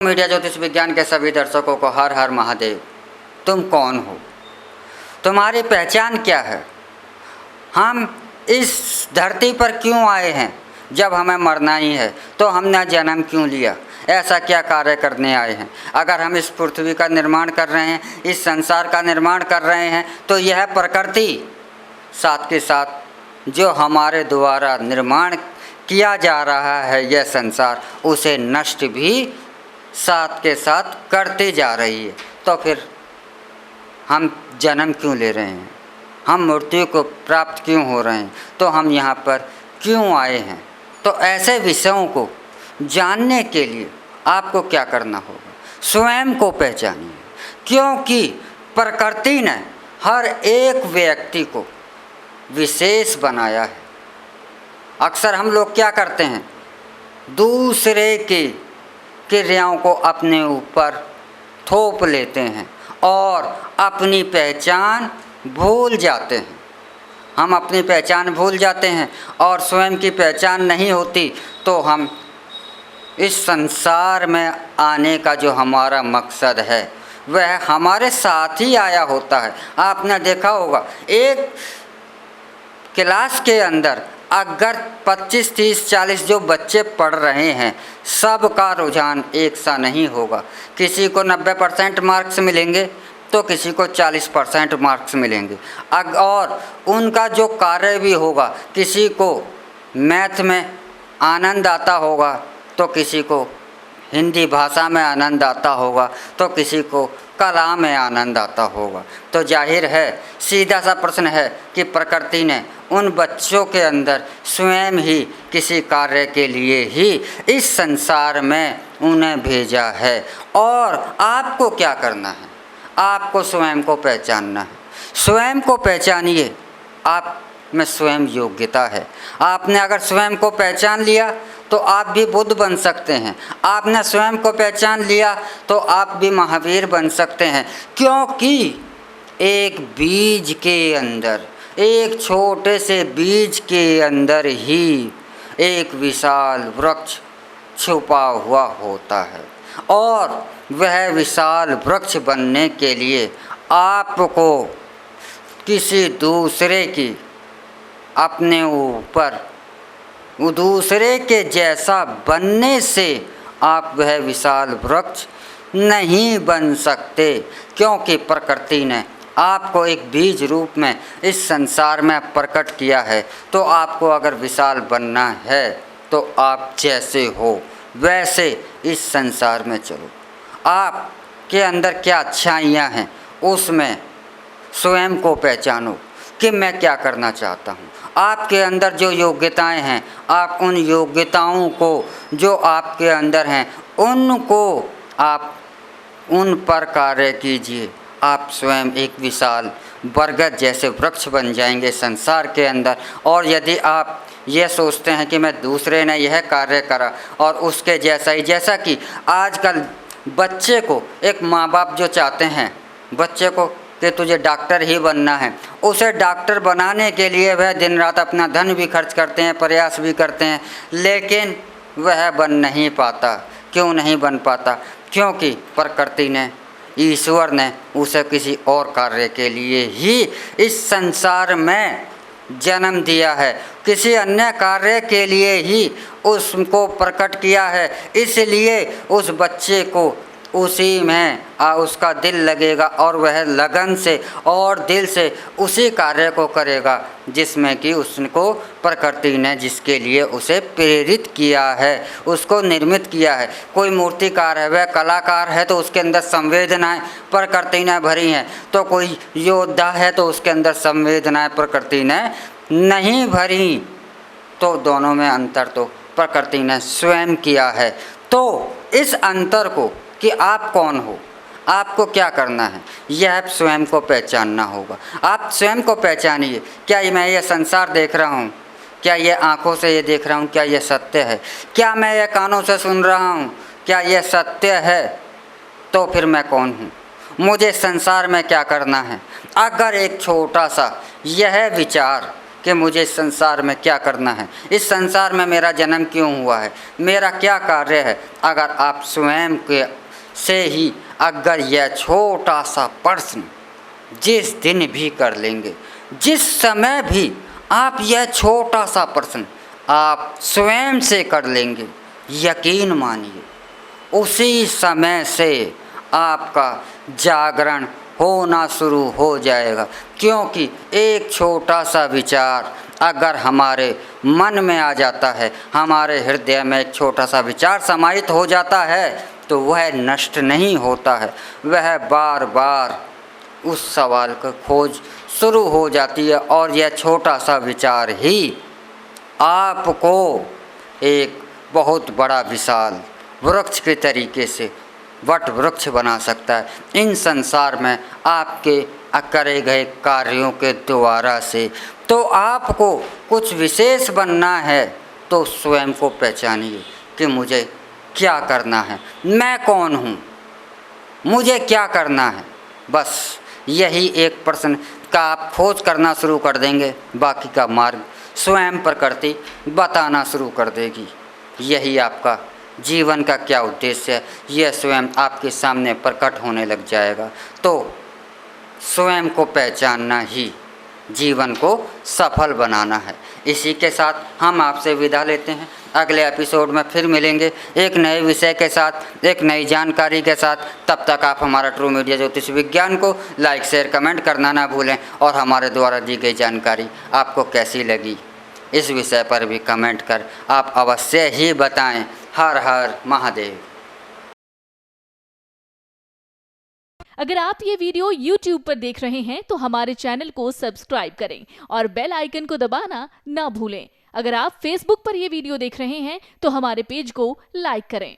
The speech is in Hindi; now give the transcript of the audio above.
मीडिया ज्योतिष विज्ञान के सभी दर्शकों को हर हर महादेव। तुम कौन हो? तुम्हारी पहचान क्या है? हम इस धरती पर क्यों आए हैं? जब हमें मरना ही है तो हमने जन्म क्यों लिया? ऐसा क्या कार्य करने आए हैं? अगर हम इस पृथ्वी का निर्माण कर रहे हैं, इस संसार का निर्माण कर रहे हैं, तो यह प्रकृति साथ के साथ जो हमारे द्वारा निर्माण किया जा रहा है यह संसार, उसे नष्ट भी साथ के साथ करते जा रही है। तो फिर हम जन्म क्यों ले रहे हैं? हम मृत्यु को प्राप्त क्यों हो रहे हैं? तो हम यहाँ पर क्यों आए हैं? तो ऐसे विषयों को जानने के लिए आपको क्या करना होगा? स्वयं को पहचानिए, क्योंकि प्रकृति ने हर एक व्यक्ति को विशेष बनाया है। अक्सर हम लोग क्या करते हैं? दूसरे की क्रियाओं को अपने ऊपर थोप लेते हैं और अपनी पहचान भूल जाते हैं। हम अपनी पहचान भूल जाते हैं और स्वयं की पहचान नहीं होती तो हम इस संसार में आने का जो हमारा मकसद है वह हमारे साथ ही आया होता है। आपने देखा होगा, एक क्लास के अंदर अगर 25, 30, 40 जो बच्चे पढ़ रहे हैं, सबका रुझान एक सा नहीं होगा। किसी को 90% मार्क्स मिलेंगे तो किसी को 40% मार्क्स मिलेंगे। और उनका जो कार्य भी होगा, किसी को मैथ में आनंद आता होगा तो किसी को हिंदी भाषा में आनंद आता होगा तो किसी को कला में आनंद आता होगा। तो जाहिर है, सीधा सा प्रश्न है कि प्रकृति ने उन बच्चों के अंदर स्वयं ही किसी कार्य के लिए ही इस संसार में उन्हें भेजा है। और आपको क्या करना है? आपको स्वयं को पहचानना है। स्वयं को पहचानिए, आप में स्वयं योग्यता है। आपने अगर स्वयं को पहचान लिया तो आप भी बुद्ध बन सकते हैं। आपने स्वयं को पहचान लिया तो आप भी महावीर बन सकते हैं, क्योंकि एक बीज के अंदर, एक छोटे से बीज के अंदर ही एक विशाल वृक्ष छुपा हुआ होता है। और वह विशाल वृक्ष बनने के लिए आपको किसी दूसरे की अपने ऊपर दूसरे के जैसा बनने से आप वह विशाल वृक्ष नहीं बन सकते, क्योंकि प्रकृति ने आपको एक बीज रूप में इस संसार में प्रकट किया है। तो आपको अगर विशाल बनना है तो आप जैसे हो वैसे इस संसार में चलो। आपके अंदर क्या अच्छाइयाँ हैं उसमें स्वयं को पहचानो कि मैं क्या करना चाहता हूँ। आपके अंदर जो योग्यताएं हैं, आप उन योग्यताओं को जो आपके अंदर हैं उनको आप उन पर कार्य कीजिए। आप स्वयं एक विशाल बरगद जैसे वृक्ष बन जाएंगे संसार के अंदर। और यदि आप ये सोचते हैं कि मैं दूसरे ने यह कार्य करा और उसके जैसा ही, जैसा कि आजकल बच्चे को एक माँ बाप जो चाहते हैं बच्चे को कि तुझे डॉक्टर ही बनना है, उसे डॉक्टर बनाने के लिए वह दिन रात अपना धन भी खर्च करते हैं, प्रयास भी करते हैं, लेकिन वह बन नहीं पाता। क्यों नहीं बन पाता? क्योंकि प्रकृति ने, ईश्वर ने उसे किसी और कार्य के लिए ही इस संसार में जन्म दिया है, किसी अन्य कार्य के लिए ही उसको प्रकट किया है। इसलिए उस बच्चे को उसी में उसका दिल लगेगा और वह लगन से और दिल से उसी कार्य को करेगा जिसमें कि उसको प्रकृति ने जिसके लिए उसे प्रेरित किया है, उसको निर्मित किया है। कोई मूर्तिकार है, वह कलाकार है तो उसके अंदर संवेदनाएं प्रकृति ने भरी हैं। तो कोई योद्धा है तो उसके अंदर संवेदनाएं प्रकृति ने नहीं भरी। तो दोनों में अंतर तो प्रकृति ने स्वयं किया है। तो इस अंतर को कि आप कौन हो, आपको क्या करना है, यह स्वयं को पहचानना होगा। आप स्वयं को पहचानिए। क्या मैं ये संसार देख रहा हूँ? क्या ये आँखों से ये देख रहा हूँ? क्या ये सत्य है? क्या मैं ये कानों से सुन रहा हूँ? क्या ये सत्य है? तो फिर मैं कौन हूँ? मुझे संसार में क्या करना है? अगर एक छोटा सा यह विचार कि मुझे इस संसार में क्या करना है, इस संसार में मेरा जन्म क्यों हुआ है, मेरा क्या कार्य है। अगर आप स्वयं के से ही अगर यह छोटा सा प्रश्न जिस दिन भी कर लेंगे, जिस समय भी आप यह छोटा सा प्रश्न आप स्वयं से कर लेंगे, यकीन मानिए उसी समय से आपका जागरण होना शुरू हो जाएगा। क्योंकि एक छोटा सा विचार अगर हमारे मन में आ जाता है, हमारे हृदय में एक छोटा सा विचार समाहित हो जाता है, तो वह नष्ट नहीं होता है, वह बार बार उस सवाल का खोज शुरू हो जाती है। और यह छोटा सा विचार ही आपको एक बहुत बड़ा विशाल वृक्ष के तरीके से वट वृक्ष बना सकता है। इन संसार में आपके करे गए कार्यों के द्वारा से तो आपको कुछ विशेष बनना है, तो स्वयं को पहचानिए कि मुझे क्या करना है, मैं कौन हूँ, मुझे क्या करना है। बस यही एक प्रश्न का आप खोज करना शुरू कर देंगे, बाकी का मार्ग स्वयं प्रकृति बताना शुरू कर देगी। यही आपका जीवन का क्या उद्देश्य है, यह स्वयं आपके सामने प्रकट होने लग जाएगा। तो स्वयं को पहचानना ही जीवन को सफल बनाना है। इसी के साथ हम आपसे विदा लेते हैं। अगले एपिसोड में फिर मिलेंगे एक नए विषय के साथ, एक नई जानकारी के साथ। तब तक आप हमारा ट्रू मीडिया ज्योतिष विज्ञान को लाइक शेयर कमेंट करना ना भूलें, और हमारे द्वारा दी गई जानकारी आपको कैसी लगी इस विषय पर भी कमेंट कर आप अवश्य ही बताएं। हर हर महादेव। अगर आप ये वीडियो YouTube पर देख रहे हैं तो हमारे चैनल को सब्सक्राइब करें और बेल आइकन को दबाना ना भूलें। अगर आप Facebook पर ये वीडियो देख रहे हैं तो हमारे पेज को लाइक करें।